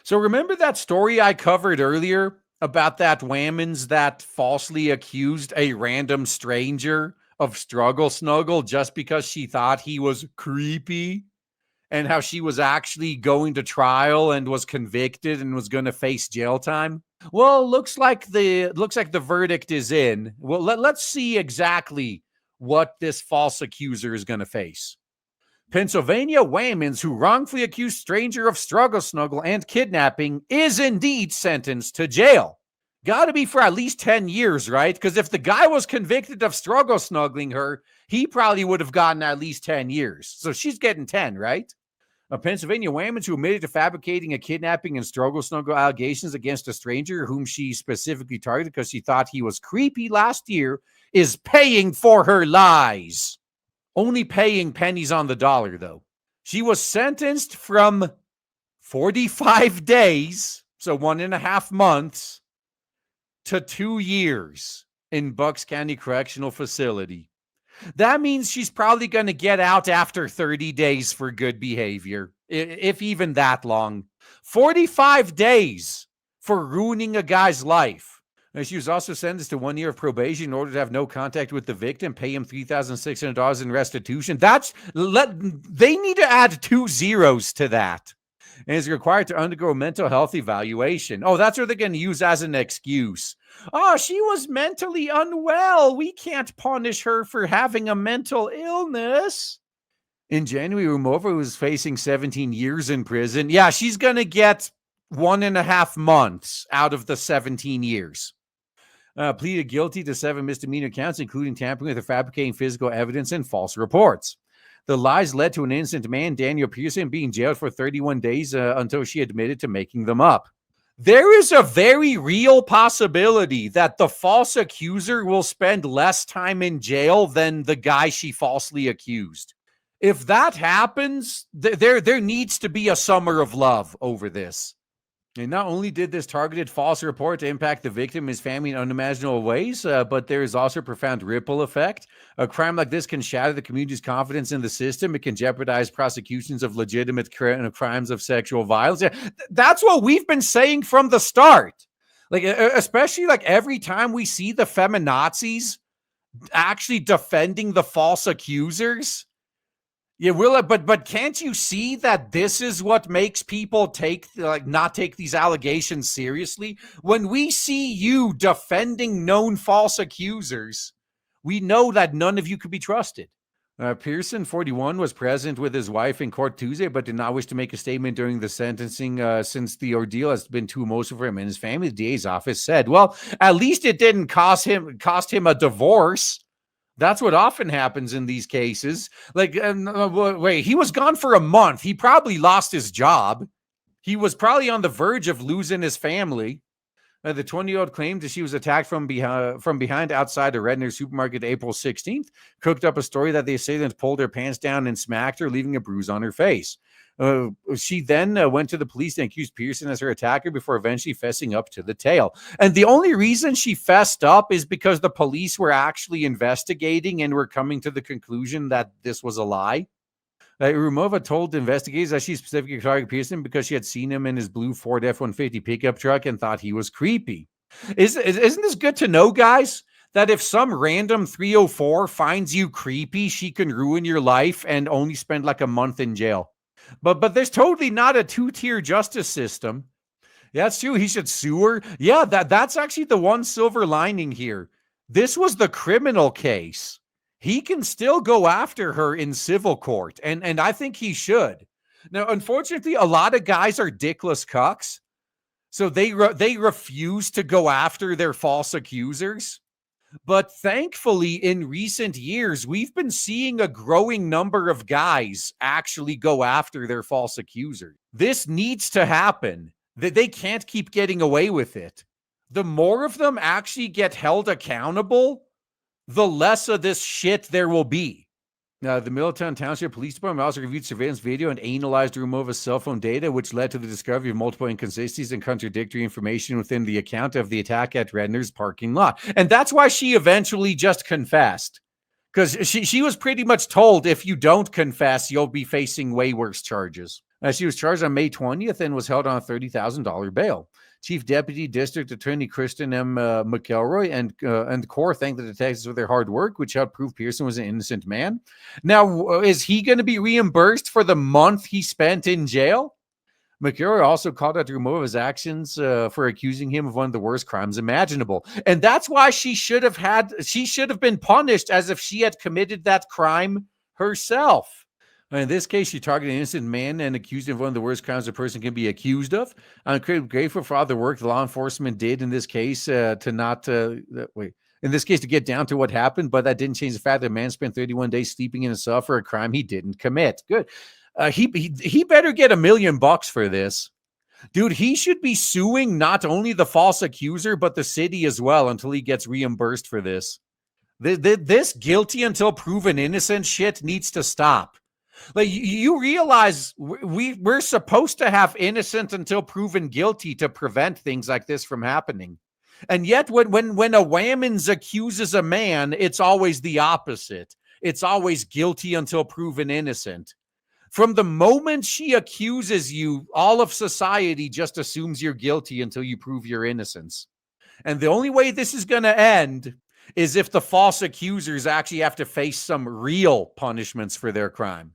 So remember that story I covered earlier about that Whammons that falsely accused a random stranger of struggle snuggle just because she thought he was creepy, and how she was actually going to trial and was convicted and was going to face jail time? Well, looks like the verdict is in. Well, let's see exactly what this false accuser is going to face. Pennsylvania Whammons, who wrongfully accused stranger of struggle snuggle and kidnapping, is indeed sentenced to jail. Got to be for at least 10 years, right? Because if the guy was convicted of struggle snuggling her, he probably would have gotten at least 10 years. So she's getting 10, right? A Pennsylvania Whammons who admitted to fabricating a kidnapping and struggle snuggle allegations against a stranger whom she specifically targeted because she thought he was creepy last year is paying for her lies. Only paying pennies on the dollar, though. She was sentenced from 45 days, so 1.5 months, to 2 years in Bucks County Correctional Facility. That means she's probably going to get out after 30 days for good behavior, if even that long. 45 days for ruining a guy's life. And she was also sentenced to 1 year of probation in order to have no contact with the victim, pay him $3,600 in restitution. They need to add 2 zeros to that. And is required to undergo a mental health evaluation. Oh, that's what they're going to use as an excuse. Oh, she was mentally unwell. We can't punish her for having a mental illness. In January, Rumova was facing 17 years in prison. Yeah, she's going to get 1.5 months out of the 17 years. Pleaded guilty to 7 misdemeanor counts, including tampering with or fabricating physical evidence and false reports. The lies led to an innocent man, Daniel Pearson, being jailed for 31 days until she admitted to making them up. There is a very real possibility that the false accuser will spend less time in jail than the guy she falsely accused. If that happens, there needs to be a summer of love over this. And not only did this targeted false report impact the victim and his family in unimaginable ways, but there is also a profound ripple effect. A crime like this can shatter the community's confidence in the system. It can jeopardize prosecutions of legitimate crimes of sexual violence. That's what we've been saying from the start. Like, especially like every time we see the feminazis actually defending the false accusers. Yeah, Willa, but can't you see that this is what makes people not take these allegations seriously? When we see you defending known false accusers, we know that none of you could be trusted. Pearson, 41, was present with his wife in court Tuesday, but did not wish to make a statement during the sentencing since the ordeal has been too emotional for him and his family. The DA's office said, well, at least it didn't cost him a divorce. That's what often happens in these cases. Like, wait, he was gone for a month. He probably lost his job. He was probably on the verge of losing his family. The 20-year-old claimed that she was attacked from behind outside a Redner supermarket April 16th, cooked up a story that the assailant pulled her pants down and smacked her, leaving a bruise on her face. She then went to the police and accused Pearson as her attacker before eventually fessing up to the tale. And the only reason she fessed up is because the police were actually investigating and were coming to the conclusion that this was a lie. Rumova told investigators that she specifically targeted Pearson because she had seen him in his blue Ford F-150 pickup truck and thought he was creepy. Isn't this good to know, guys? That if some random 304 finds you creepy, she can ruin your life and only spend like a month in jail. But there's totally not a 2-tier justice system. Yeah, that's true. He should sue her. Yeah, that's actually the one silver lining here. This was the criminal case. He can still go after her in civil court, and I think he should. Now, unfortunately, a lot of guys are dickless cucks, so they refuse to go after their false accusers. But thankfully, in recent years, we've been seeing a growing number of guys actually go after their false accuser. This needs to happen. They can't keep getting away with it. The more of them actually get held accountable, the less of this shit there will be. The Middletown Township Police Department also reviewed surveillance video and analyzed Rumova's cell phone data, which led to the discovery of multiple inconsistencies and contradictory information within the account of the attack at Redner's parking lot. And that's why she eventually just confessed. Because she was pretty much told, if you don't confess, you'll be facing way worse charges. She was charged on May 20th and was held on a $30,000 bail. Chief Deputy District Attorney Kristen M. McElroy and the Corps thanked the detectives for their hard work, which helped prove Pearson was an innocent man. Now, is he going to be reimbursed for the month he spent in jail? McElroy also called out to remove his actions for accusing him of one of the worst crimes imaginable. And that's why she should have been punished as if she had committed that crime herself. In this case, she targeted an innocent man and accused him of one of the worst crimes a person can be accused of. I'm grateful for all the work the law enforcement did in this case to get down to what happened, but that didn't change the fact that a man spent 31 days sleeping in a cell for a crime he didn't commit. Good. He better get $1 million for this. Dude, he should be suing not only the false accuser, but the city as well until he gets reimbursed for this. This guilty until proven innocent shit needs to stop. Like, you realize we're supposed to have innocent until proven guilty to prevent things like this from happening. And yet when a Whammons accuses a man, it's always the opposite. It's always guilty until proven innocent. From the moment she accuses you, all of society just assumes you're guilty until you prove your innocence. And the only way this is going to end is if the false accusers actually have to face some real punishments for their crime.